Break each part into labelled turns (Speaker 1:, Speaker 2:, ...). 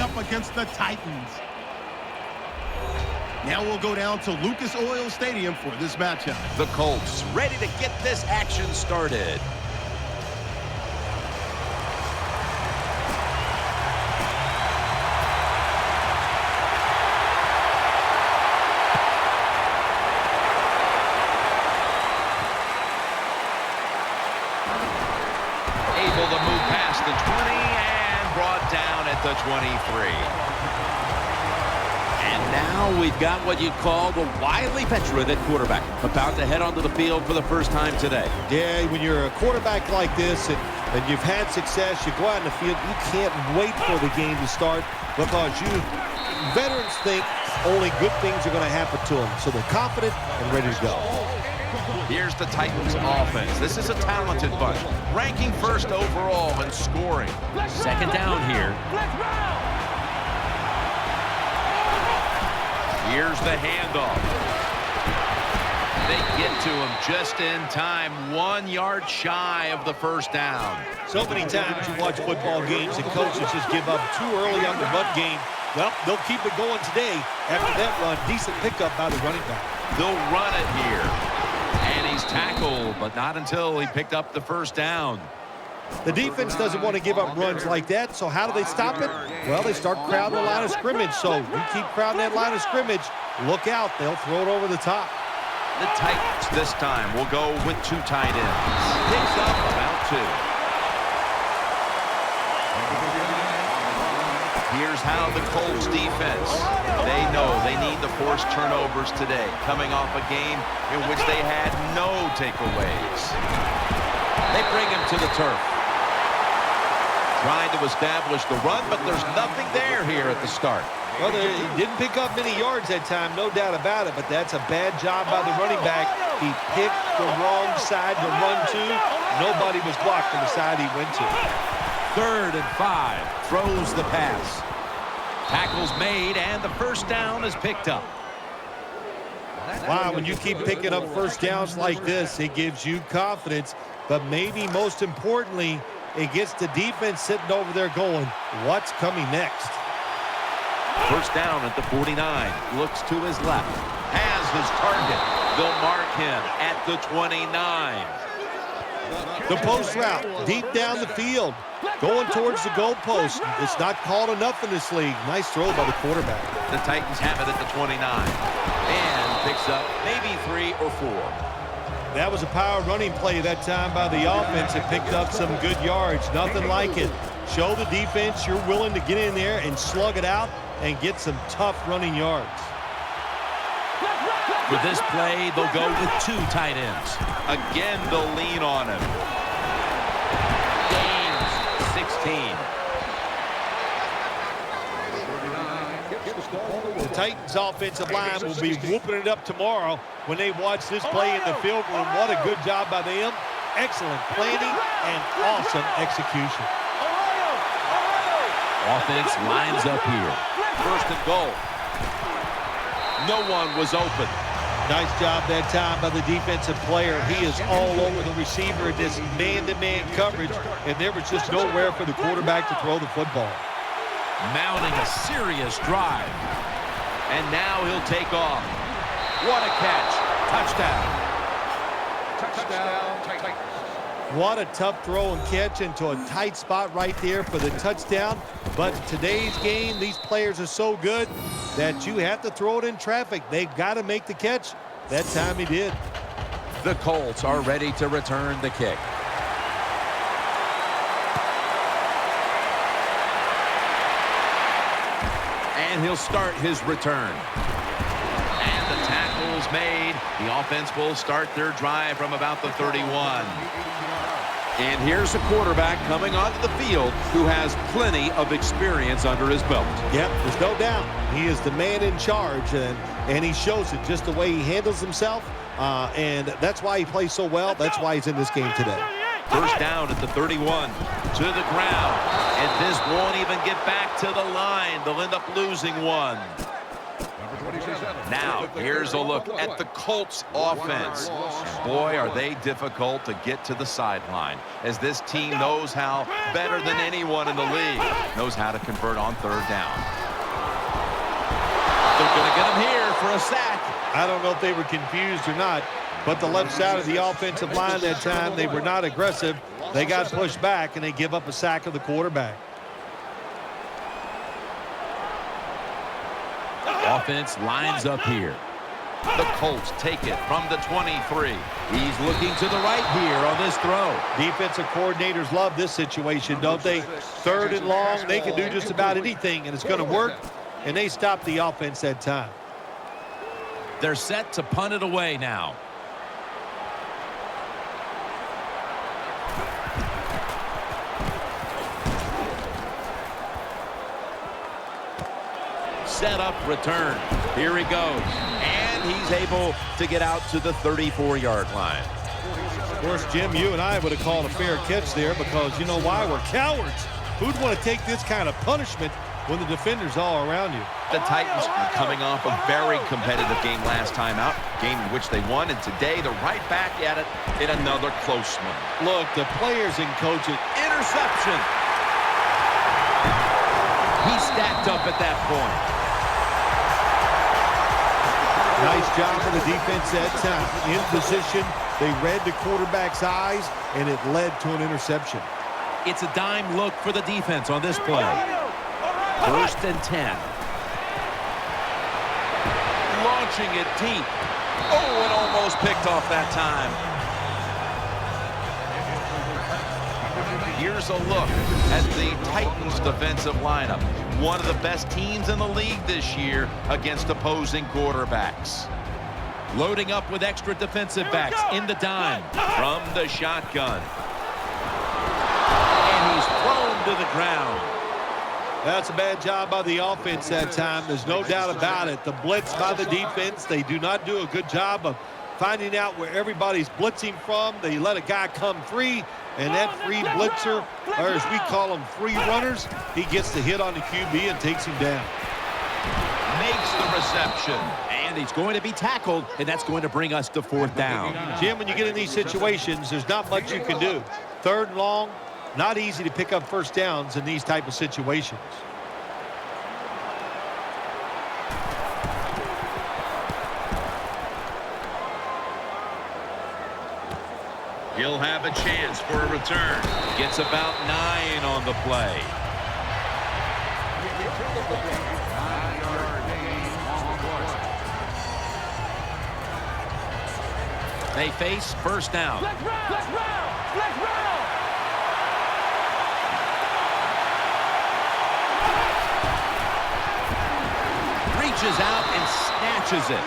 Speaker 1: up against the Titans. Now we'll go down to Lucas Oil Stadium for this matchup.
Speaker 2: The Colts ready to get this action started. Able to move past the 20 and brought down at the 23. And now we've got what you'd call the wily veteran at quarterback, about to head onto the field for the first time today.
Speaker 3: Yeah, when you're a quarterback like this and you've had success, you go out in the field, you can't wait for the game to start because veterans think only good things are going to happen to them. So they're confident and ready to go.
Speaker 2: Here's the Titans offense. This is a talented bunch, ranking first overall in scoring. Second down here. Here's the handoff. They get to him just in time, 1 yard shy of the first down.
Speaker 3: So many times you watch football games and coaches just give up too early on the run game. Well, they'll keep it going today. After that run, decent pickup by the running back.
Speaker 2: They'll run it here. And he's tackled, but not until he picked up the first down.
Speaker 3: The defense doesn't want to give up runs like that, so how do they stop it? Well, they start crowding the line of scrimmage, so you keep crowding that line of scrimmage, look out, they'll throw it over the top.
Speaker 2: The Titans this time will go with 2 tight ends. Picks up about 2. Here's how the Colts defense, they know they need to force turnovers today, coming off a game in which they had no takeaways. They bring him to the turf. Trying to establish the run, but there's nothing there here at the start.
Speaker 3: Well, he didn't pick up many yards that time, no doubt about it, but that's a bad job by the running back. He picked the wrong side to run to. Nobody was blocked on the side he went to.
Speaker 2: 3rd and 5. Throws the pass. Tackle's made, and the first down is picked up.
Speaker 3: Wow, when you keep picking up first downs like this, it gives you confidence, but maybe most importantly, it gets the defense sitting over there going, what's coming next?
Speaker 2: First down at the 49. Looks to his left. Has his target. They'll mark him at the 29.
Speaker 3: The post route, deep down the field, going towards the goalpost. It's not called enough in this league. Nice throw by the quarterback.
Speaker 2: The Titans have it at the 29. And picks up maybe 3 or 4.
Speaker 3: That was a power running play that time by the offense. It picked up some good yards. Nothing like it. Show the defense you're willing to get in there and slug it out and get some tough running yards.
Speaker 2: For this play, they'll go with 2 tight ends. Again, they'll lean on him. Gains 16.
Speaker 3: The Titans offensive line will be whooping it up tomorrow when they watch this play in the field room. What a good job by them. Excellent planning and awesome execution.
Speaker 2: Offense lines up here. 1st and goal. No one was open.
Speaker 3: Nice job that time by the defensive player. He is all over the receiver in this man-to-man coverage, and there was just nowhere for the quarterback to throw the football.
Speaker 2: Mounting a serious drive. And now he'll take off. What a catch. Touchdown. Touchdown.
Speaker 3: What a tough throw and catch into a tight spot right there for the touchdown. But today's game, these players are so good that you have to throw it in traffic. They've got to make the catch. That time he did.
Speaker 2: The Colts are ready to return the kick. And he'll start his return. And the tackle's made. The offense will start their drive from about the 31. And here's a quarterback coming onto the field who has plenty of experience under his belt.
Speaker 3: Yep, there's no doubt. He is the man in charge, and he shows it just the way he handles himself. And that's why he plays so well. That's why he's in this game today.
Speaker 2: First down at the 31. To the ground. And this won't even get back to the line. They'll end up losing one. Now, here's a look at the Colts offense. Boy, are they difficult to get to the sideline, as this team knows how, better than anyone in the league, knows how to convert on third down. They're going to get him here for a sack.
Speaker 3: I don't know if they were confused or not, but the left side of the offensive line that time, they were not aggressive. They got pushed back, and they give up a sack of the quarterback.
Speaker 2: Offense lines up here. The Colts take it from the 23. He's looking to the right here on this throw.
Speaker 3: Defensive coordinators love this situation, don't they? Third and long, they can do just about anything, and it's going to work, and they stop the offense that time.
Speaker 2: They're set to punt it away now. Set up return. Here he goes. And he's able to get out to the 34-yard line.
Speaker 3: Of course, Jim, you and I would have called a fair catch there because you know why? We're cowards. Who'd want to take this kind of punishment when the defender's all around you?
Speaker 2: The Titans are coming off a very competitive game last time out, game in which they won, and today they're right back at it in another close one.
Speaker 3: Look, the players and coaches.
Speaker 2: Interception. He stacked up at that point.
Speaker 3: Nice job for the defense that time. In position, they read the quarterback's eyes, and it led to an interception.
Speaker 2: It's a dime look for the defense on this play. 1st and 10. Launching it deep. Oh, it almost picked off that time. Here's a look at the Titans defensive lineup. One of the best teams in the league this year against opposing quarterbacks. Loading up with extra defensive backs in the dime from the shotgun. And he's thrown to the ground.
Speaker 3: That's a bad job by the offense that time. There's no doubt about it. The blitz by the defense, they do not do a good job of finding out where everybody's blitzing from. They let a guy come free, and that free blitzer, or as we call them, free runners, he gets the hit on the QB and takes him down.
Speaker 2: Makes the reception. And he's going to be tackled, and that's going to bring us to 4th down.
Speaker 3: Jim, when you get in these situations, there's not much you can do. 3rd and long, not easy to pick up first downs in these type of situations.
Speaker 2: He'll have a chance for a return. Gets about 9 on the play. They face 1st down.
Speaker 4: Let's round.
Speaker 2: Reaches out and snatches it.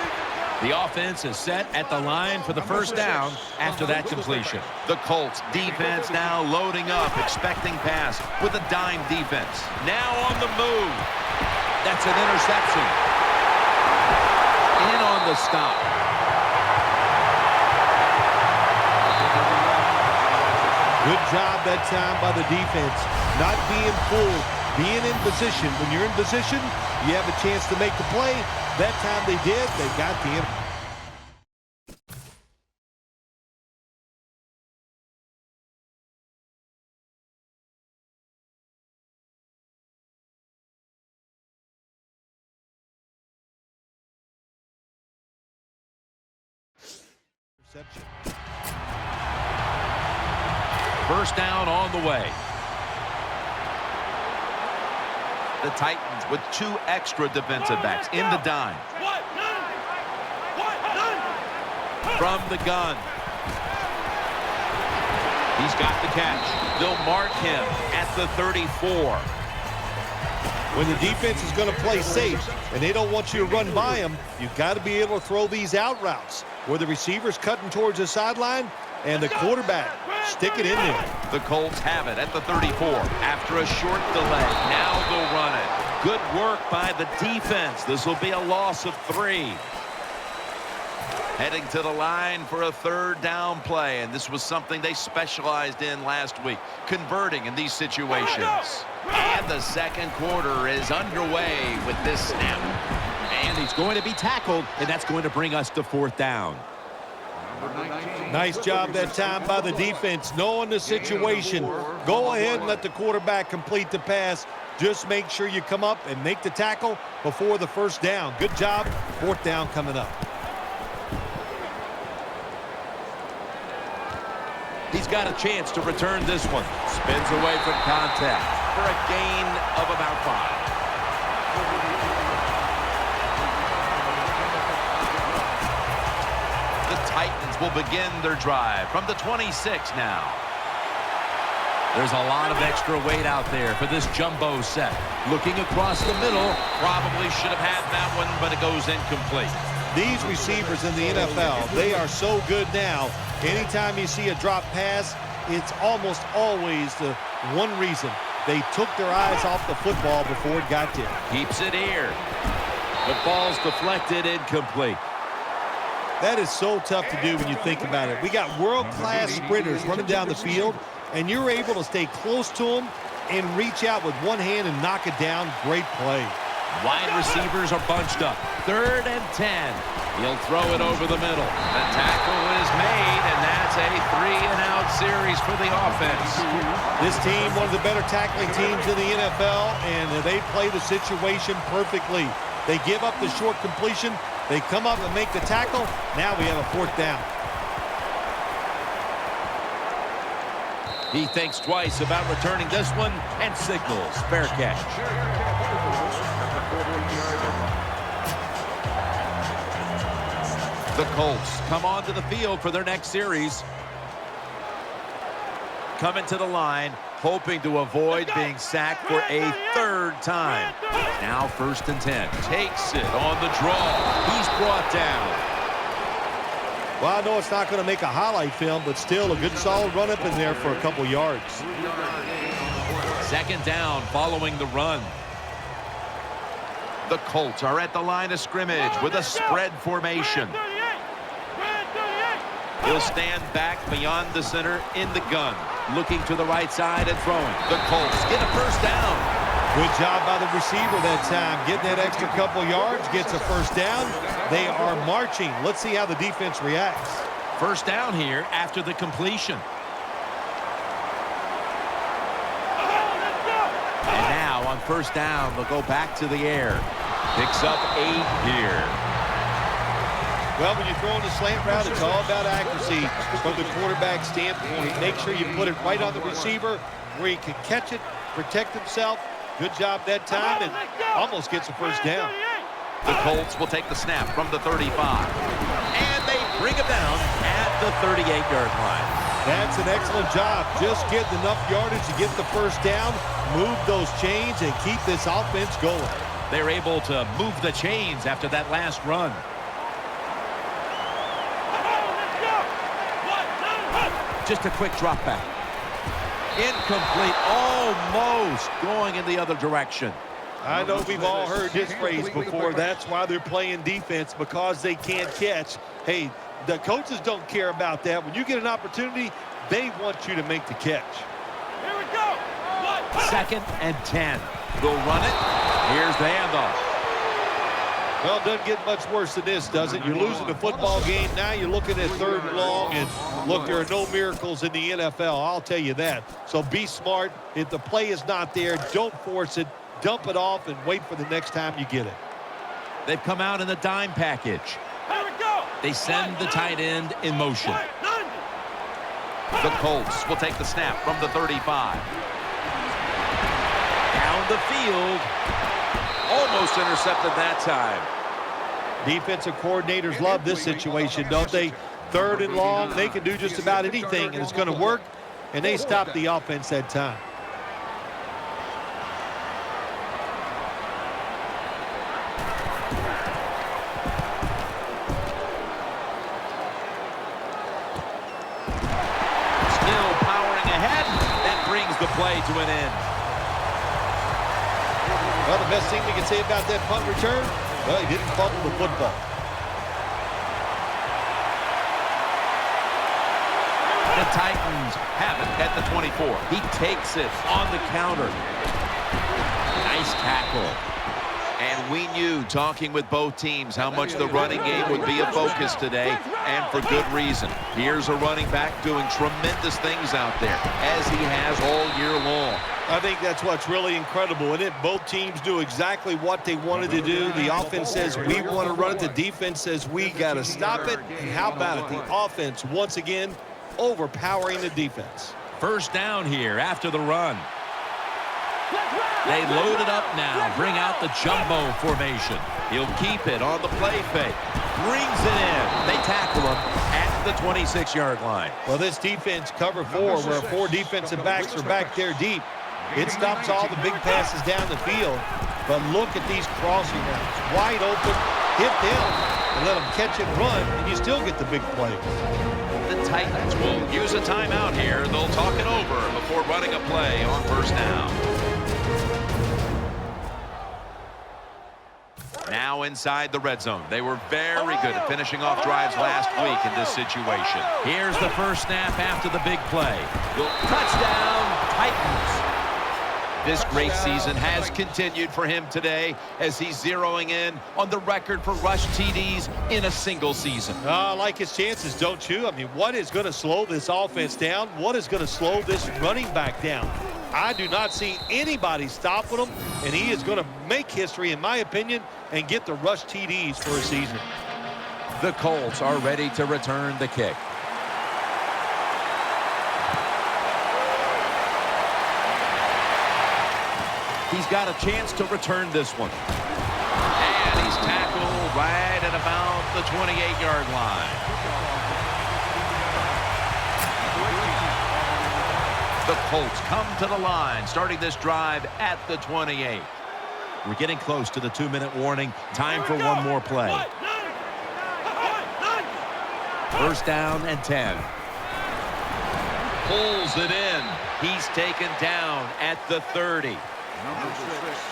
Speaker 2: The offense is set at the line for the 1st down after that completion. The Colts defense now loading up, expecting pass with a dime defense. Now on the move. That's an interception. In on the stop.
Speaker 3: Good job that time by the defense. Not being fooled, being in position. When you're in position, you have a chance to make the play. That time they did. They got the interception. Interception.
Speaker 2: 1st down on the way. The Titans with 2 extra defensive backs in the dime. From the gun. He's got the catch. They'll mark him at the 34.
Speaker 3: When the defense is going to play safe and they don't want you to run by them, you've got to be able to throw these out routes where the receiver's cutting towards the sideline and the quarterback stick it in there.
Speaker 2: The Colts have it at the 34 after a short delay. Now they'll run it. Good work by the defense. This will be a loss of 3. Heading to the line for a third down play, and this was something they specialized in last week, converting in these situations. And the second quarter is underway with this snap.
Speaker 5: And he's going to be tackled, and that's going to bring us to fourth down.
Speaker 3: Nice job that time by the defense, knowing the situation. Go ahead and let the quarterback complete the pass. Just make sure you come up and make the tackle before the first down. Good job. Fourth down coming up.
Speaker 5: He's got a chance to return this one. Spins away from contact for a gain of about 5.
Speaker 2: The Titans will begin their drive from the 26 now.
Speaker 5: There's a lot of extra weight out there for this jumbo set. Looking across the middle,
Speaker 2: Probably should have had that one, but it goes incomplete.
Speaker 3: These receivers in the NFL, they are so good now. Anytime you see a drop pass, it's almost always the one reason. They took their eyes off the football before it got there.
Speaker 2: Keeps it here.
Speaker 5: the ball's deflected, incomplete.
Speaker 3: That is so tough to do when you think about it. We got world-class sprinters running down the field, and you're able to stay close to them and reach out with one hand and knock it down. Great play.
Speaker 5: Wide receivers are bunched up. 3rd and 10. He'll throw it over the middle.
Speaker 2: The tackle is made, and that's a 3-and-out series for the offense.
Speaker 3: This team, one of the better tackling teams in the NFL, and they play the situation perfectly. They give up the short completion. They come up and make the tackle. Now we have a 4th down.
Speaker 5: He thinks twice about returning this one and signals fair catch.
Speaker 2: The Colts come onto the field for their next series.
Speaker 5: Coming to the line, hoping to avoid being sacked for a 3rd time. Now 1st and 10.
Speaker 2: Takes it on the draw.
Speaker 5: He's brought down.
Speaker 3: Well, I know it's not going to make a highlight film, but still a good solid run up in there for a couple yards.
Speaker 5: 2nd down following the run.
Speaker 2: The Colts are at the line of scrimmage with a spread formation. He'll stand back beyond the center in the gun.
Speaker 5: Looking to the right side and throwing.
Speaker 2: The Colts get a 1st down.
Speaker 3: Good job by the receiver that time. Getting that extra couple yards, gets a 1st down. They are marching. Let's see how the defense reacts.
Speaker 5: 1st down here after the completion. And now on 1st down, they'll go back to the air. Picks up 8 here.
Speaker 3: Well, when you're throwing the slant route, it's all about accuracy from the quarterback standpoint. Make sure you put it right on the receiver where he can catch it, protect himself. Good job that time, and almost gets a 1st down.
Speaker 2: The Colts will take the snap from the 35.
Speaker 5: And they bring him down at the 38-yard line.
Speaker 3: That's an excellent job. Just getting enough yardage to get the 1st down, move those chains, and keep this offense going.
Speaker 5: They're able to move the chains after that last run. Just a quick drop back. Incomplete, almost going in the other direction.
Speaker 3: I know we've all heard this phrase before. That's why they're playing defense, because they can't catch. Hey, the coaches don't care about that. When you get an opportunity, they want you to make the catch.
Speaker 4: Here we go.
Speaker 5: 2nd and 10. They'll run it. Here's the handoff.
Speaker 3: Well, it doesn't get much worse than this, does it? You're losing the football game. Now you're looking at 3rd and long, and look, there are no miracles in the NFL. I'll tell you that. So be smart. If the play is not there, don't force it. Dump it off and wait for the next time you get it.
Speaker 5: They've come out in the dime package.
Speaker 4: Here we go.
Speaker 5: They send the tight end in motion.
Speaker 2: The Colts will take the snap from the 35.
Speaker 5: Down the field.
Speaker 2: Almost intercepted that time.
Speaker 3: Defensive coordinators love this situation, don't they? 3rd and long, they can do just about anything, and it's going to work, and they stop the offense that time.
Speaker 5: Still powering ahead. That brings the play to an end.
Speaker 3: Well, the best thing we can say about that punt return, well, he didn't fumble the football.
Speaker 2: Titans have it at the 24.
Speaker 5: He takes it on the counter. Nice tackle.
Speaker 2: And we knew, talking with both teams, how much the running game would be a focus today, and for good reason. Here's a running back doing tremendous things out there, as he has all year long.
Speaker 3: I think that's what's really incredible, and both teams do exactly what they wanted to do. The offense says we want to run it. The defense says we got to stop it. And how about it? The offense, once again, overpowering the defense.
Speaker 5: First down here after the run. They load it up now. Bring out the jumbo formation.
Speaker 2: He'll keep it on the play fake.
Speaker 5: Brings it in. They tackle him at the 26-yard line.
Speaker 3: Well, this defense, cover 4, where 4 defensive backs are back there deep. It stops all the big passes down the field. But look at these crossing routes. Wide open, hit them, and let them catch and run, and you still get the big plays.
Speaker 2: The Titans will use a timeout here. They'll talk it over before running a play on first down. Now inside the red zone. They were very good at finishing off drives last week in this situation.
Speaker 5: Here's the first snap after the big play. Touchdown, Titans.
Speaker 2: This great season has continued for him today as he's zeroing in on the record for rush TDs in a single season.
Speaker 3: I like his chances, don't you? I mean, what is going to slow this offense down? What is going to slow this running back down? I do not see anybody stopping him, and he is going to make history, in my opinion, and get the rush TDs for a season.
Speaker 5: The Colts are ready to return the kick. He's got a chance to return this one.
Speaker 2: And he's tackled right at about the 28-yard line. The Colts come to the line, starting this drive at the 28.
Speaker 5: We're getting close to the 2-minute warning. Time for one more play. First down and 10.
Speaker 2: Pulls it in. He's taken down at the 30.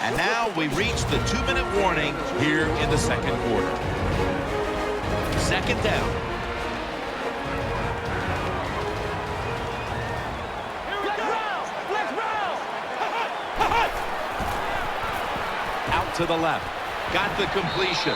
Speaker 5: And now we reach the 2-minute warning here in the second quarter. Second down. Out to the left.
Speaker 2: Got the completion.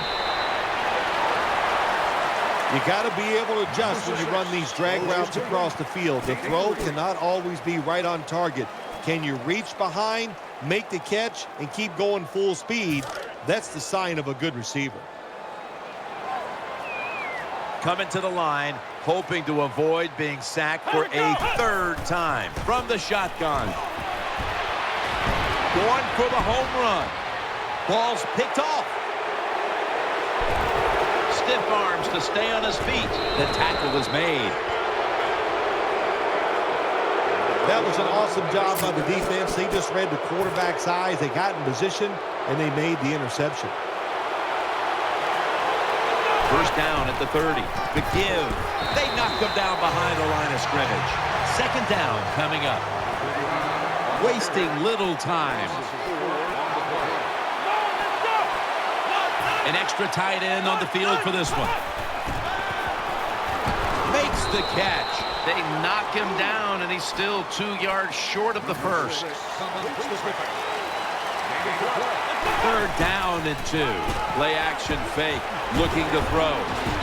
Speaker 3: You got to be able to adjust when you run these drag routes across the field. The throw cannot always be right on target. Can you reach behind, make the catch, and keep going full speed? That's the sign of a good receiver.
Speaker 5: Coming to the line, hoping to avoid being sacked for a third time. From the shotgun. Going for the home run. Ball's picked off.
Speaker 2: Stiff arms to stay on his feet.
Speaker 5: The tackle is made.
Speaker 3: That was an awesome job by the defense. They just read the quarterback's eyes. They got in position, and they made the interception.
Speaker 2: First down at the 30.
Speaker 5: The give. They knocked him down behind the line of scrimmage. Second down coming up. Wasting little time. An extra tight end on the field for this one. Makes the catch.
Speaker 2: They knock him down, and he's still 2 yards short of the first.
Speaker 5: Third down and 2. Play action fake. Looking to throw.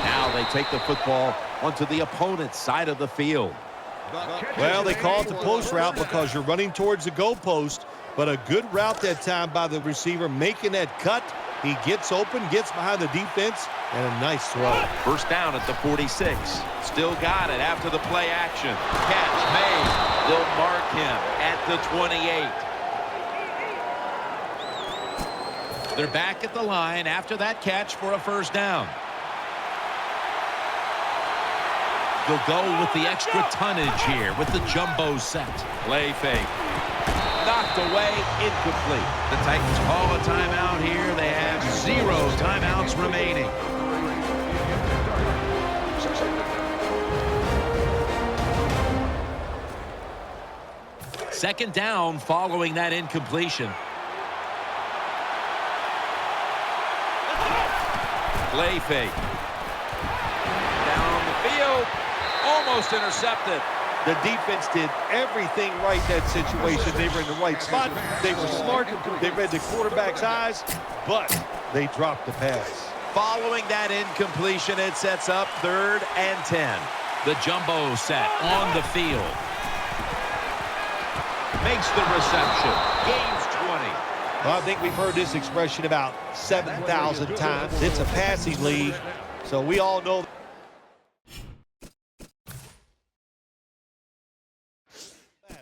Speaker 5: Now they take the football onto the opponent's side of the field.
Speaker 3: Well, they call it the post route because you're running towards the goalpost, but a good route that time by the receiver, making that cut. He gets open, gets behind the defense, and a nice throw.
Speaker 2: First down at the 46. Still got it after the play action. Catch made. They'll mark him at the 28.
Speaker 5: They're back at the line after that catch for a first down. They'll go with the extra tonnage here with the jumbo set.
Speaker 2: Play fake.
Speaker 5: Knocked away, incomplete.
Speaker 2: The Titans call a timeout here. They have 0 timeouts remaining.
Speaker 5: Second down following that incompletion.
Speaker 2: Play fake. Down the field. Almost intercepted.
Speaker 3: The defense did everything right in that situation. They were in the right spot. They were smart. They read the quarterback's eyes, but they dropped the pass.
Speaker 5: Following that incompletion, it sets up 3rd and 10. The jumbo set on the field. Makes the reception. Gains 20.
Speaker 3: Well, I think we've heard this expression about 7,000 times. It's a passing league, so we all know.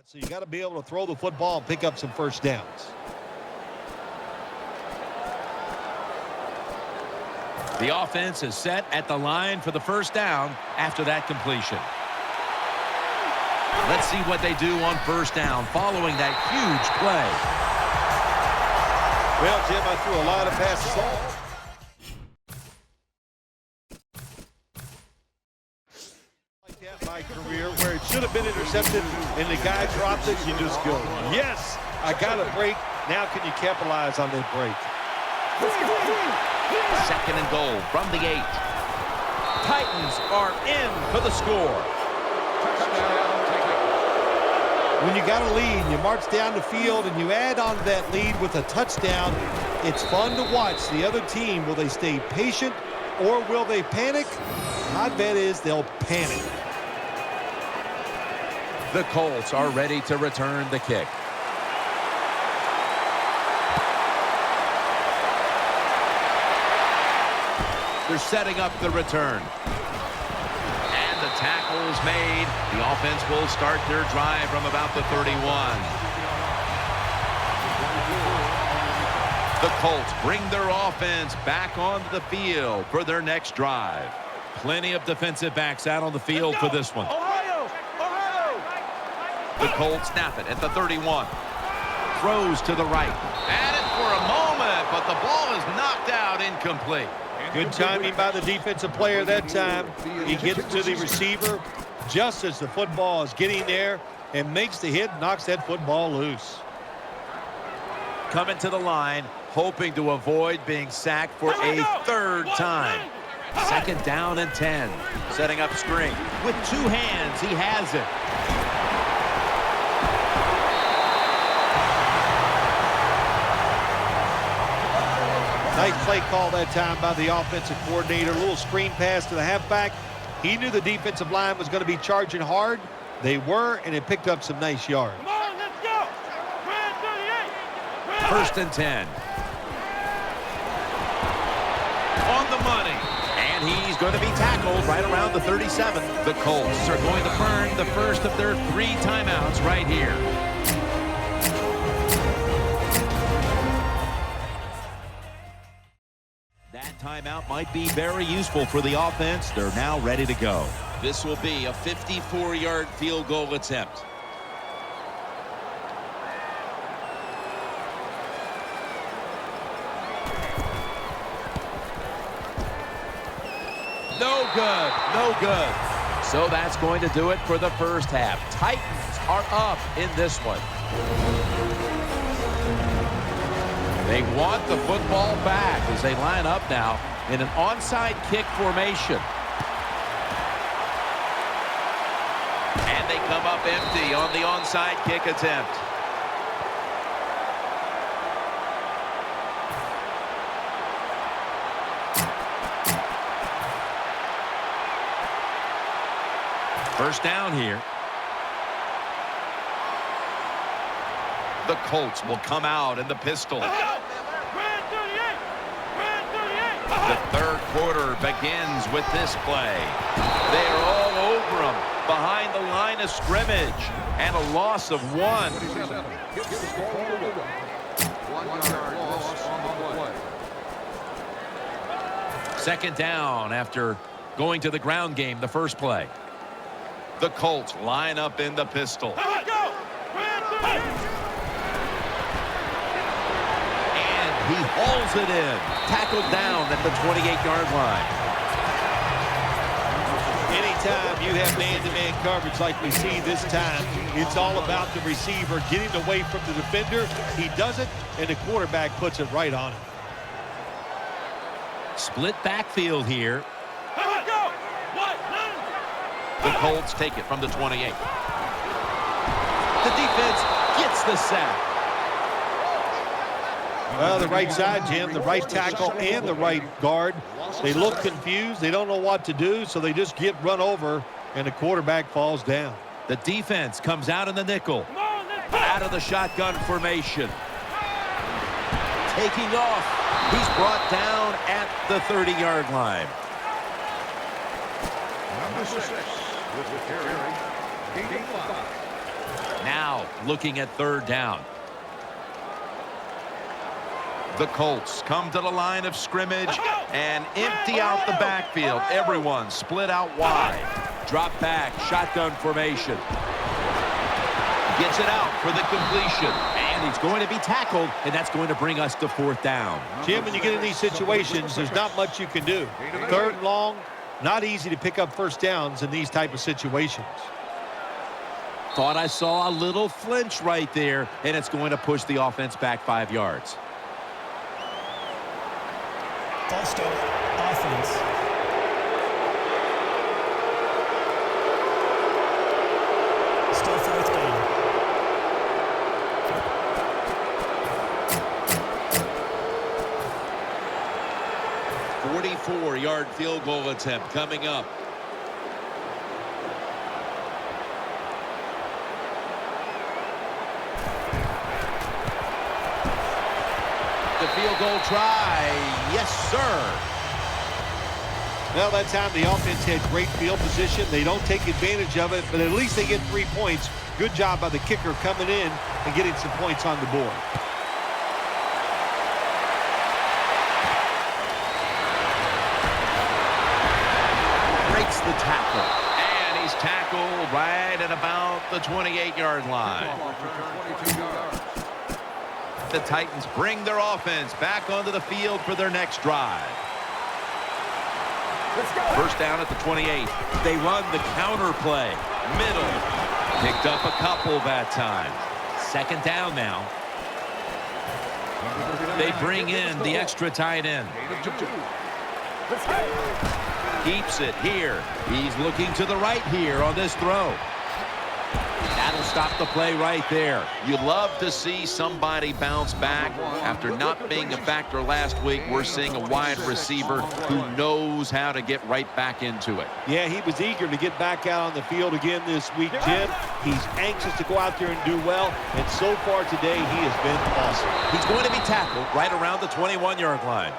Speaker 3: So you got to be able to throw the football and pick up some first downs.
Speaker 5: The offense is set at the line for the first down after that completion. Let's see what they do on first down following that huge play.
Speaker 3: Well, Jim, I threw a lot of passes. Like that in my career, where it should have been intercepted and the guy drops it, you just go, yes, I got a break. Now can you capitalize on that break?
Speaker 5: 2nd and goal from the 8. Titans are in for the score.
Speaker 3: When you got a lead, you march down the field and you add on to that lead with a touchdown, it's fun to watch the other team. Will they stay patient or will they panic? My bet is they'll panic.
Speaker 5: The Colts are ready to return the kick. They're setting up the return. And the tackle's made. The offense will start their drive from about the 31. The Colts bring their offense back onto the field for their next drive. Plenty of defensive backs out on the field for this one.
Speaker 4: Ohio! Ohio!
Speaker 5: The Colts snap it at the 31. Throws to the right. At it for a moment, but the ball is knocked out incomplete.
Speaker 3: Good timing by the defensive player that time. He gets to the receiver just as the football is getting there and makes the hit, knocks that football loose.
Speaker 5: Coming to the line, hoping to avoid being sacked for a 3rd time. 2nd down and 10. Setting up screen. With 2 hands, he has it.
Speaker 3: Nice play call that time by the offensive coordinator. A little screen pass to the halfback. He knew the defensive line was going to be charging hard. They were, and it picked up some nice yards.
Speaker 4: Come on, let's go!
Speaker 5: 1st and 10. On the money. And he's going to be tackled right around the 37. The Colts are going to burn the first of their 3 timeouts right here. That timeout might be very useful for the offense. They're now ready to go. This will be a 54-yard field goal attempt. No good. No good. So that's going to do it for the first half. Titans are up in this one. They want the football back as they line up now in an onside kick formation. And they come up empty on the onside kick attempt. First down here. The Colts will come out in the pistol. The 3rd quarter begins with this play. They are all over him behind the line of scrimmage, and a loss of 1. Second down after going to the ground game the first play. The Colts line up in the pistol. He hauls it in. Tackled down at the 28-yard line.
Speaker 3: Anytime you have man-to-man coverage like we see this time, it's all about the receiver getting away from the defender. He does it, and the quarterback puts it right on him.
Speaker 5: Split backfield here.
Speaker 2: The Colts take it from the 28.
Speaker 5: The defense gets the sack.
Speaker 3: Well, the right side, Jim, the right tackle and the right guard. They look confused. They don't know what to do, so they just get run over, and the quarterback falls down.
Speaker 5: The defense comes out in the nickel. Out of the shotgun formation. Taking off. He's brought down at the 30-yard line.
Speaker 4: Number 6 with the carry. Gain of 5.
Speaker 5: Now looking at third down.
Speaker 2: The Colts come to the line of scrimmage and empty out the backfield. Everyone split out wide.
Speaker 5: Drop back, shotgun formation.
Speaker 2: Gets it out for the completion.
Speaker 5: And he's going to be tackled, and that's going to bring us to fourth down.
Speaker 3: Jim, when you get in these situations, there's not much you can do. Third and long, not easy to pick up first downs in these type of situations.
Speaker 5: Thought I saw a little flinch right there, and it's going to push the offense back 5 yards.
Speaker 6: False start, offense. Still fourth down.
Speaker 5: A 44-yard field goal attempt coming up. The field goal try. Yes, sir.
Speaker 3: Well, that time the offense had great field position. They don't take advantage of it, but at least they get 3 points. Good job by the kicker coming in and getting some points on the board.
Speaker 5: Breaks the tackle.
Speaker 2: And he's tackled right at about the 28-yard line. The Titans bring their offense back onto the field for their next drive. First down at the 28.
Speaker 5: They run the counter play. Middle.
Speaker 2: Picked up a couple that time.
Speaker 5: Second down now. They bring in the extra tight end. Keeps it here. He's looking to the right here on this throw. That'll stop the play right there.
Speaker 2: You love to see somebody bounce back. After not being a factor last week, we're seeing a wide receiver who knows how to get right back into it.
Speaker 3: Yeah, he was eager to get back out on the field again this week, Jim. He's anxious to go out there and do well, and so far today he has been awesome.
Speaker 5: He's going to be tackled right around the 21-yard line.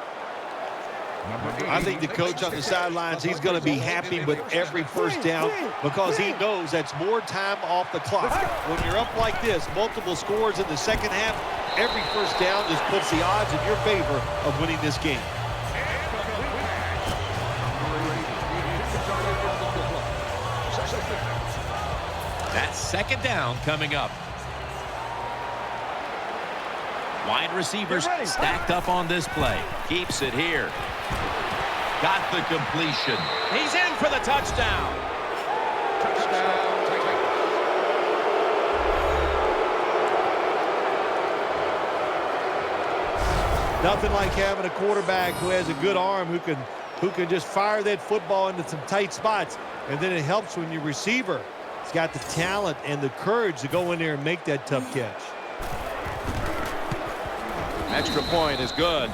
Speaker 3: I think the coach on the sidelines, he's going to be happy with every first down because he knows that's more time off the clock. When you're up like this, multiple scores in the second half, every first down just puts the odds in your favor of winning this game.
Speaker 5: That's second down coming up. Wide receivers stacked up on this play. Keeps it here. Got the completion. He's in for the touchdown.
Speaker 3: Nothing like having a quarterback who has a good arm who can just fire that football into some tight spots. And then it helps when your receiver has got the talent and the courage to go in there and make that tough catch.
Speaker 2: Extra point is good.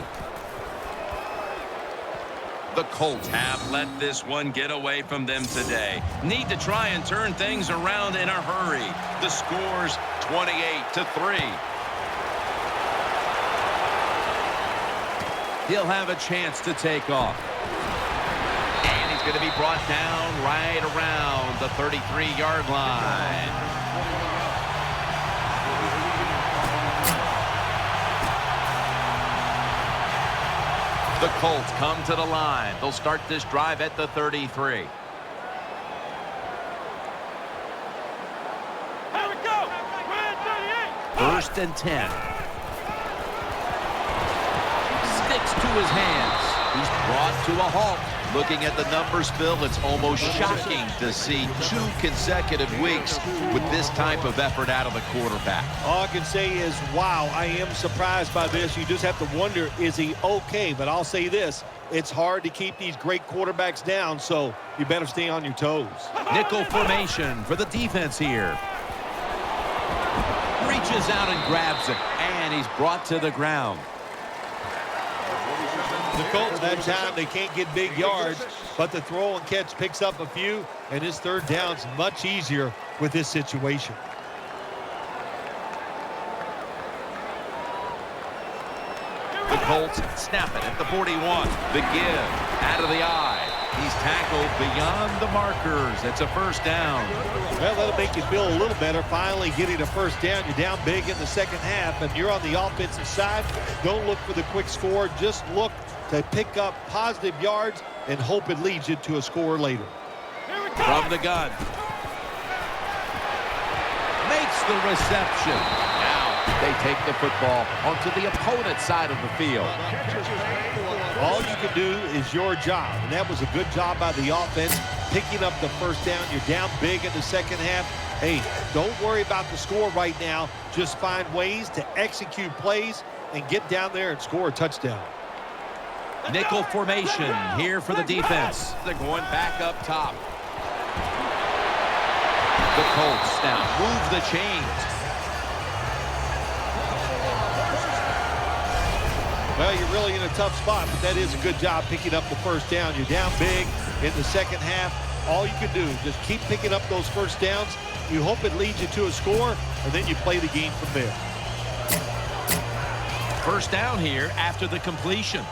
Speaker 2: The Colts have let this one get away from them today. Need to try and turn things around in a hurry. The score's 28-3.
Speaker 5: He'll have a chance to take off.
Speaker 2: And he's going to be brought down right around the 33-yard line. The Colts come to the line. They'll start this drive at the 33.
Speaker 4: Here we go. 38.
Speaker 5: First and 10. Sticks to his hands. He's brought to a halt
Speaker 2: Looking at the numbers, Phil, it's almost shocking to see 2 consecutive weeks with this type of effort out of the quarterback.
Speaker 3: All I can say is, wow, I am surprised by this. You just have to wonder, is he okay? But I'll say this, it's hard to keep these great quarterbacks down, so you better stay on your toes.
Speaker 5: Nickel formation for the defense here. Reaches out and grabs it, and he's brought to the ground.
Speaker 3: The Colts, that time, they can't get big yards, but the throw and catch picks up a few, and his third down's much easier with this situation.
Speaker 2: The Colts snap it at the 41. The give out of the eye. He's tackled beyond the markers. It's a first down.
Speaker 3: Well, that'll make you feel a little better. Finally getting a first down. You're down big in the second half, and you're on the offensive side. Don't look for the quick score. Just look to pick up positive yards and hope it leads you to a score later.
Speaker 5: From the gun. Makes the reception. Now they take the football onto the opponent's side of the field.
Speaker 3: All you can do is your job, and that was a good job by the offense, picking up the first down. You're down big in the second half. Hey, don't worry about the score right now. Just find ways to execute plays and get down there and score a touchdown.
Speaker 5: Nickel formation here for the defense.
Speaker 2: They're going back up top.
Speaker 5: The Colts now move the chains.
Speaker 3: Well, you're really in a tough spot, but that is a good job picking up the first down. You're down big in the second half. All you can do is just keep picking up those first downs. You hope it leads you to a score, and then you play the game from there.
Speaker 5: First down here after the completion.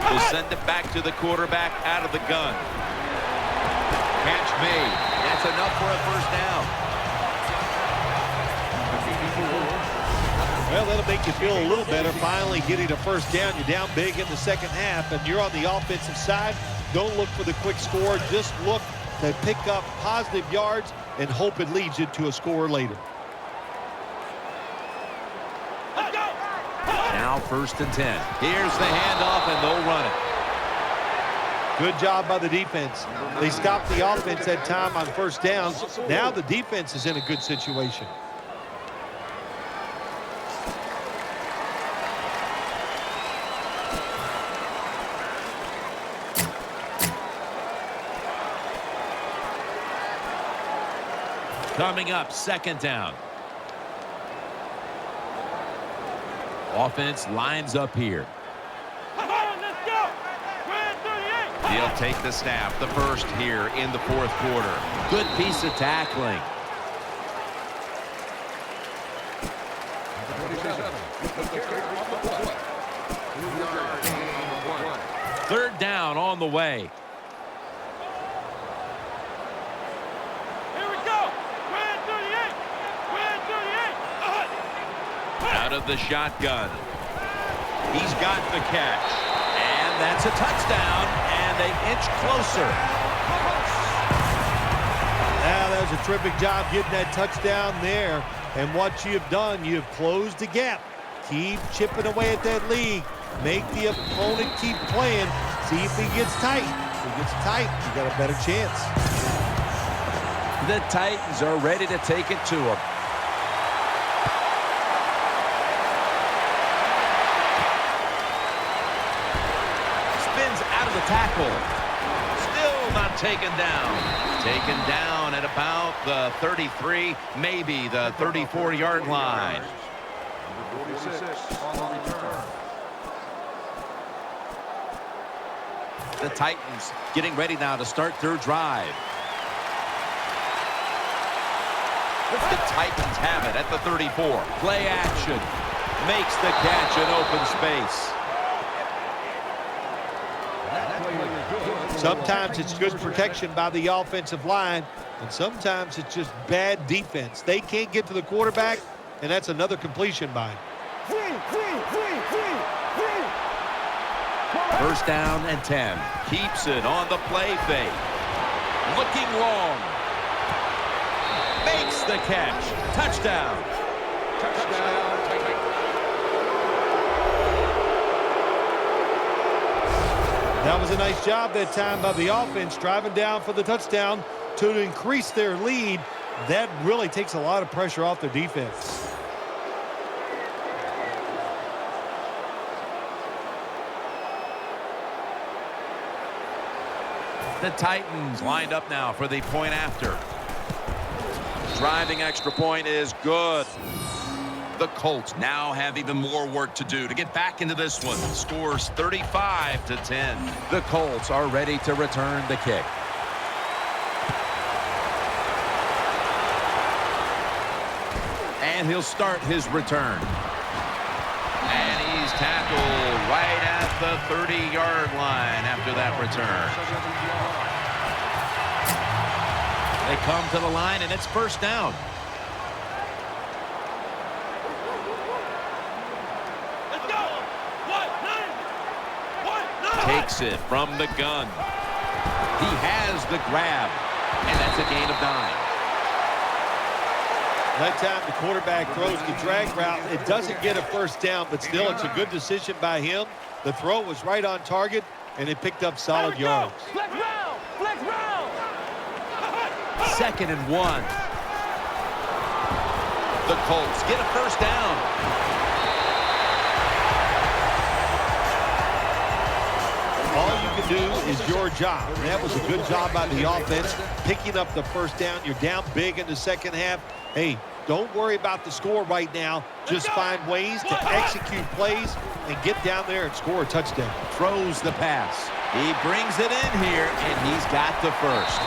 Speaker 2: We'll send it back to the quarterback out of the gun. Catch made. That's enough for a first down.
Speaker 3: Well, that'll make you feel a little better. Finally getting a first down. You're down big in the second half, and you're on the offensive side. Don't look for the quick score. Just look to pick up positive yards and hope it leads you to a score later.
Speaker 5: Now first and 10. Here's the handoff, and they'll run it.
Speaker 3: Good job by the defense. They stopped the offense that time on first downs. Now the defense is in a good situation.
Speaker 5: Coming up, second down. Offense lines up here.
Speaker 2: He'll take the snap, the first here in the fourth quarter.
Speaker 5: Good piece of tackling. Third down on the way.
Speaker 2: Out of the shotgun. He's got the catch.
Speaker 5: And that's a touchdown, and they inch closer.
Speaker 3: Now, that was a terrific job getting that touchdown there. And what you've done, you've closed the gap. Keep chipping away at that lead. Make the opponent keep playing. See if he gets tight. If he gets tight, you got a better chance.
Speaker 5: The Titans are ready to take it to him. Out of the tackle.
Speaker 2: Still not taken down. Taken down at about the 33, maybe the 34-yard line.
Speaker 5: The Titans getting ready now to start their drive.
Speaker 2: The Titans have it at the 34.
Speaker 5: Play action. Makes the catch in open space.
Speaker 3: Sometimes it's good protection by the offensive line, and sometimes it's just bad defense. They can't get to the quarterback, and that's another completion by him.
Speaker 5: First down and 10.
Speaker 2: Keeps it on the play fake. Looking long.
Speaker 5: Makes the catch. Touchdown.
Speaker 3: That was a nice job that time by the offense, driving down for the touchdown to increase their lead. That really takes a lot of pressure off their defense.
Speaker 2: The Titans lined up now for the point after. Driving extra point is good. The Colts now have even more work to do to get back into this one. Scores 35-10.
Speaker 5: The Colts are ready to return the kick. And he'll start his return.
Speaker 2: And he's tackled right at the 30-yard line after that return.
Speaker 5: They come to the line, and it's first down.
Speaker 2: Takes it from the gun. He has the grab, and that's a gain of 9.
Speaker 3: That time the quarterback throws the drag route. It doesn't get a first down, but still it's a good decision by him. The throw was right on target, and it picked up solid yards.
Speaker 7: Flex round! Flex round!
Speaker 5: 2nd and 1.
Speaker 2: The Colts get a first down.
Speaker 3: All you can do is your job. And that was a good job by the offense, picking up the first down. You're down big in the second half. Hey, don't worry about the score right now. Just find ways to execute plays and get down there and score a touchdown.
Speaker 5: Throws the pass. He brings it in here, and he's got the first.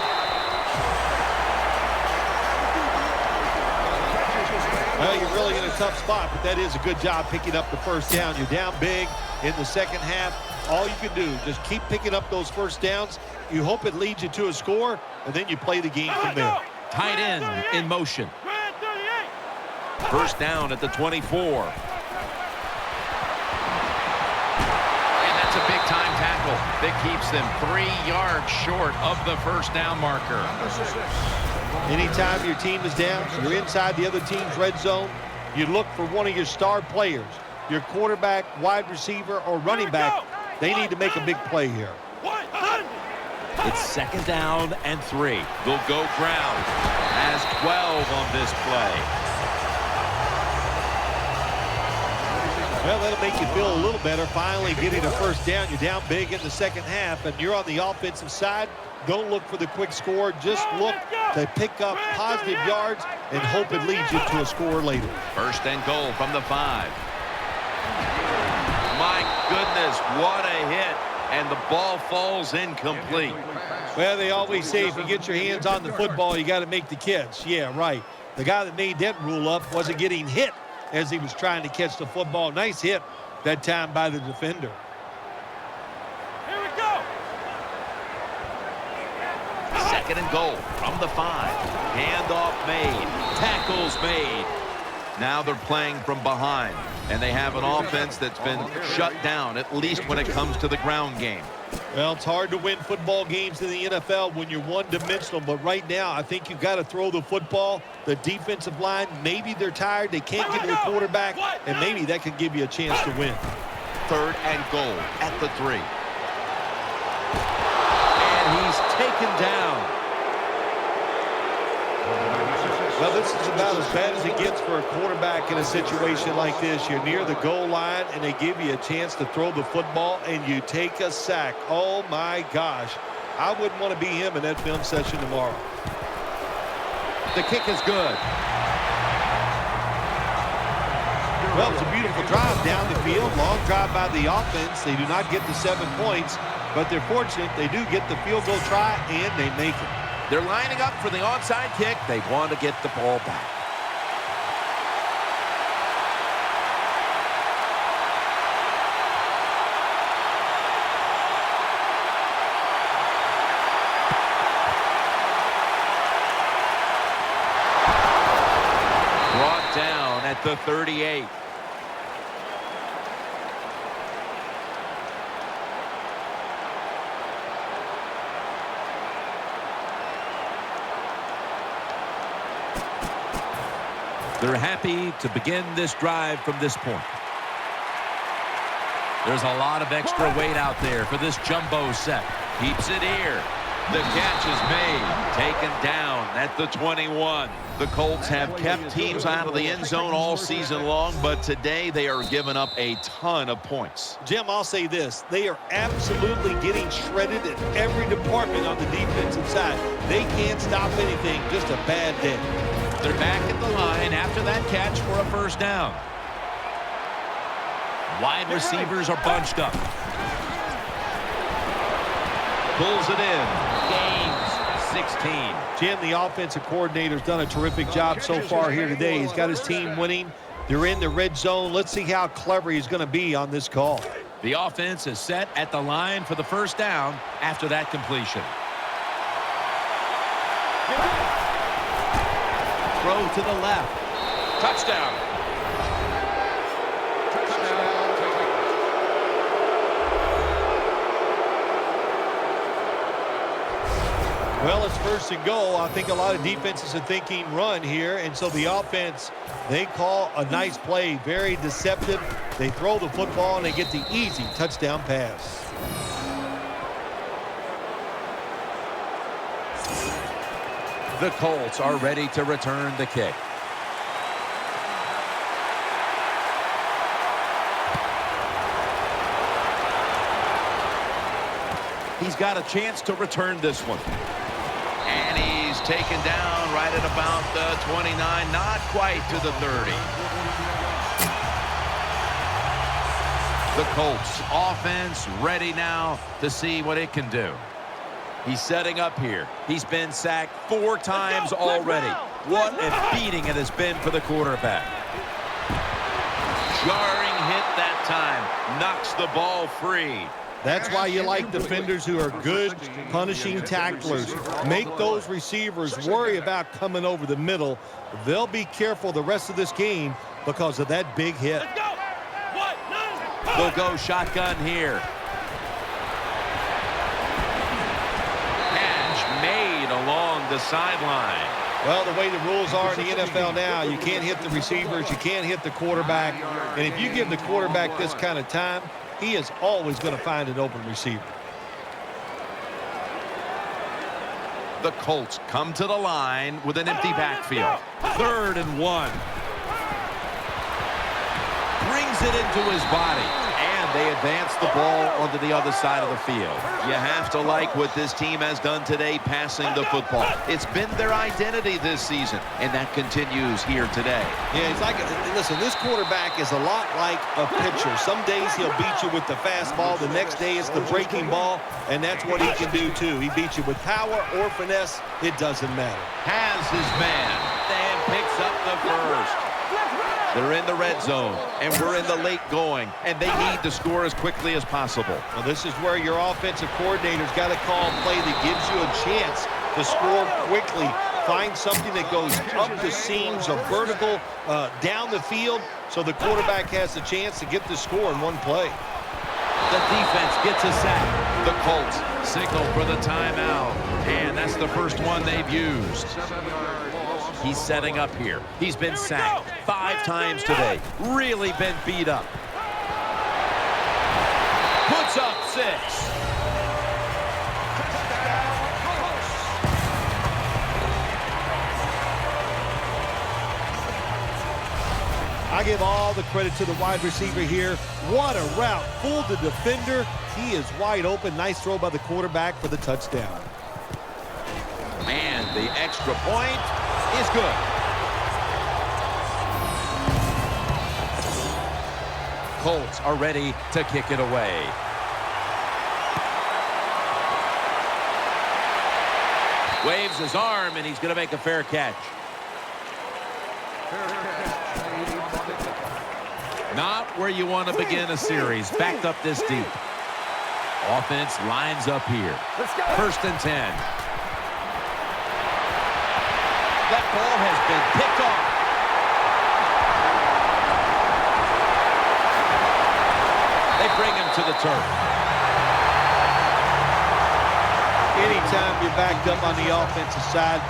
Speaker 3: Well, you're really in a tough spot, but that is a good job picking up the first down. You're down big in the second half. All you can do, just keep picking up those first downs. You hope it leads you to a score, and then you play the game from there.
Speaker 5: Tight end in motion. First down at the 24.
Speaker 2: And that's a big-time tackle that keeps them 3 yards short of the first down marker.
Speaker 3: Anytime your team is down, you're inside the other team's red zone, you look for one of your star players, your quarterback, wide receiver, or running back. They need to make a big play here.
Speaker 5: It's 2nd down and 3.
Speaker 2: They'll go ground. Has 12 on this play.
Speaker 3: Well, that'll make you feel a little better. Finally getting a first down. You're down big in the second half, and you're on the offensive side. Don't look for the quick score. Just look to pick up positive yards and hope it leads you to a score later.
Speaker 2: First and goal from the 5. My goodness, what a hit. And the ball falls incomplete.
Speaker 3: Well, they always say if you get your hands on the football, you got to make the catch. Yeah, right. The guy that made that rule up wasn't getting hit as he was trying to catch the football. Nice hit that time by the defender.
Speaker 7: Here we go.
Speaker 2: 2nd and goal from the 5. Handoff made. Tackles made. Now they're playing from behind, and they have an offense that's been shut down, at least when it comes to the ground game.
Speaker 3: Well, it's hard to win football games in the NFL when you're one-dimensional, but right now I think you've got to throw the football. The defensive line, maybe they're tired, they can't get to the quarterback, and maybe that could give you a chance to win.
Speaker 2: 3rd and goal at the 3.
Speaker 5: And he's taken down.
Speaker 3: Well, this is about as bad as it gets for a quarterback in a situation like this. You're near the goal line, and they give you a chance to throw the football, and you take a sack. Oh, my gosh. I wouldn't want to be him in that film session tomorrow.
Speaker 5: The kick is good.
Speaker 3: Well, it's a beautiful drive down the field. Long drive by the offense. They do not get the 7 points, but they're fortunate. They do get the field goal try, and they make it.
Speaker 5: They're lining up for the onside kick. They want to get the ball back.
Speaker 2: Brought down at the 38.
Speaker 5: They're happy to begin this drive from this point. There's a lot of extra weight out there for this jumbo set. Keeps it here. The catch is made. Taken down at the 21. The Colts have kept teams out of the end zone all season long, but today they are giving up a ton of points.
Speaker 3: Jim, I'll say this. They are absolutely getting shredded in every department on the defensive side. They can't stop anything. Just a bad day.
Speaker 5: They're back at the line after that catch for a first down. Wide receivers are bunched up. Pulls it in. Gains 16.
Speaker 3: Jim, the offensive coordinator's done a terrific job so far here today. He's got his team winning. They're in the red zone. Let's see how clever he's going to be on this call.
Speaker 5: The offense is set at the line for the first down after that completion. Throw to the left. Touchdown.
Speaker 3: Well, it's first and goal. I think a lot of defenses are thinking run here, and so the offense, they call a nice play, very deceptive. They throw the football, and they get the easy touchdown pass.
Speaker 5: The Colts are ready to return the kick. He's got a chance to return this one.
Speaker 2: And he's taken down right at about the 29, not quite to the 30. The Colts offense ready now to see what it can do.
Speaker 5: He's setting up here. He's been sacked 4 times already. What a beating it has been for the quarterback.
Speaker 2: Jarring hit that time. Knocks the ball free.
Speaker 3: That's why you like defenders who are good punishing tacklers. Make those receivers worry about coming over the middle. They'll be careful the rest of this game because of that big hit.
Speaker 5: They'll go shotgun here.
Speaker 2: Catch made along the sideline.
Speaker 3: Well, the way the rules are in the NFL now, you can't hit the receivers, you can't hit the quarterback. And if you give the quarterback this kind of time, he is always going to find an open receiver.
Speaker 2: The Colts come to the line with an empty backfield.
Speaker 5: 3rd and 1. Brings it into his body. And they advance the ball onto the other side of the field.
Speaker 2: You have to like what this team has done today passing the football. It's been their identity this season, and that continues here today.
Speaker 3: Yeah, it's like, listen, this quarterback is a lot like a pitcher. Some days he'll beat you with the fastball. The next day it's the breaking ball, and that's what he can do too. He beats you with power or finesse. It doesn't matter.
Speaker 2: Has his man and picks up the first. They're in the red zone, and we're in the late going, and they need to score as quickly as possible.
Speaker 3: Well, this is where your offensive coordinator's got to call a play that gives you a chance to score quickly. Find something that goes up the seams or vertical down the field so the quarterback has the chance to get the score in one play.
Speaker 5: The defense gets a sack.
Speaker 2: The Colts signal for the timeout, and that's the first one they've used.
Speaker 5: He's setting up here. He's been sacked 5 times today. Really been beat up. Puts up 6.
Speaker 3: I give all the credit to the wide receiver here. What a route. Fooled the defender. He is wide open. Nice throw by the quarterback for the touchdown.
Speaker 2: And the extra point is good.
Speaker 5: Colts are ready to kick it away. Waves his arm, and he's going to make a fair catch. Not where you want to begin a series. Backed up this deep. Offense lines up here. 1st and 10. That ball has been picked off. They bring him to the turf.
Speaker 3: Anytime you're backed up on the offensive side,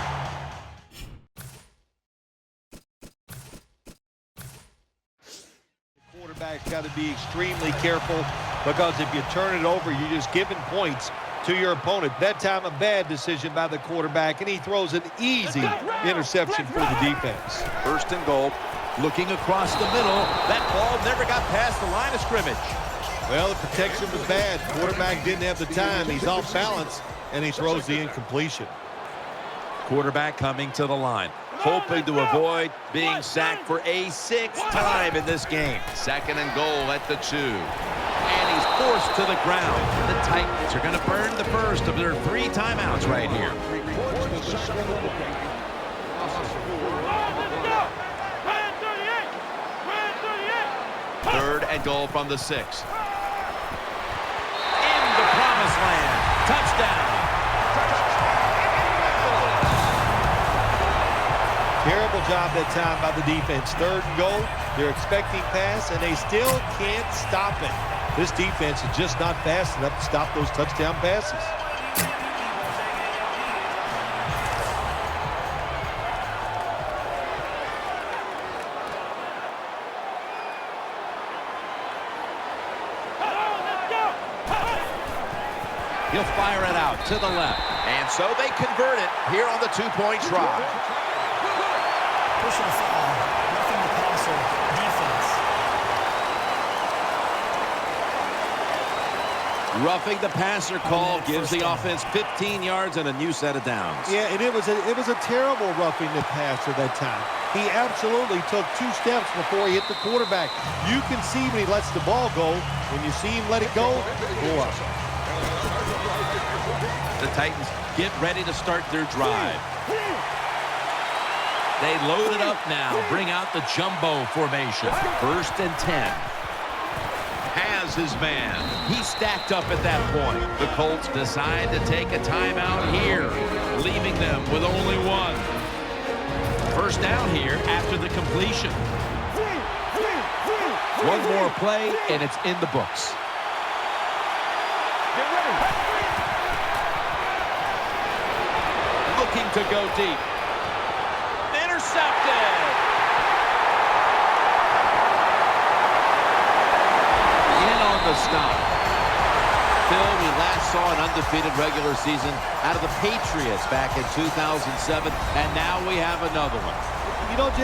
Speaker 3: quarterback's got to be extremely careful, because if you turn it over, you're just giving points to your opponent. That time, a bad decision by the quarterback, and he throws an easy interception for the defense.
Speaker 5: First and goal. Looking across the middle. That ball never got past the line of scrimmage.
Speaker 3: Well, the protection was bad. Quarterback didn't have the time. He's off balance, and he throws the incompletion.
Speaker 5: Quarterback coming to the line, hoping to avoid being sacked for a 6th time in this game.
Speaker 2: Second and goal at the 2.
Speaker 5: And he's forced to the ground. The Titans are going to burn the first of their 3 timeouts right here.
Speaker 2: Third and goal from the 6.
Speaker 5: In the promised land. Touchdown.
Speaker 3: Terrible job that time by the defense. Third and goal. They're expecting pass, and they still can't stop it. This defense is just not fast enough to stop those touchdown passes.
Speaker 5: He'll fire it out to the left. And so they convert it here on the 2-point try.
Speaker 6: Personal foul. Roughing the passer. Defense.
Speaker 5: Roughing the passer call gives the offense 15 yards and a new set of downs.
Speaker 3: Yeah, and it was a terrible roughing the passer that time. He absolutely took 2 steps before he hit the quarterback. You can see when he lets the ball go. When you see him let it go, pull up.
Speaker 5: The Titans get ready to start their drive. They load it up now, bring out the jumbo formation. First and 10. Has his man. He's stacked up at that point. The Colts decide to take a timeout here, leaving them with only 1. First down here after the completion. One more play, and it's in the books. Looking to go deep. Intercepted. In on the stop. Phil, we last saw an undefeated regular season out of the Patriots back in 2007, and now we have another one.
Speaker 3: You don't just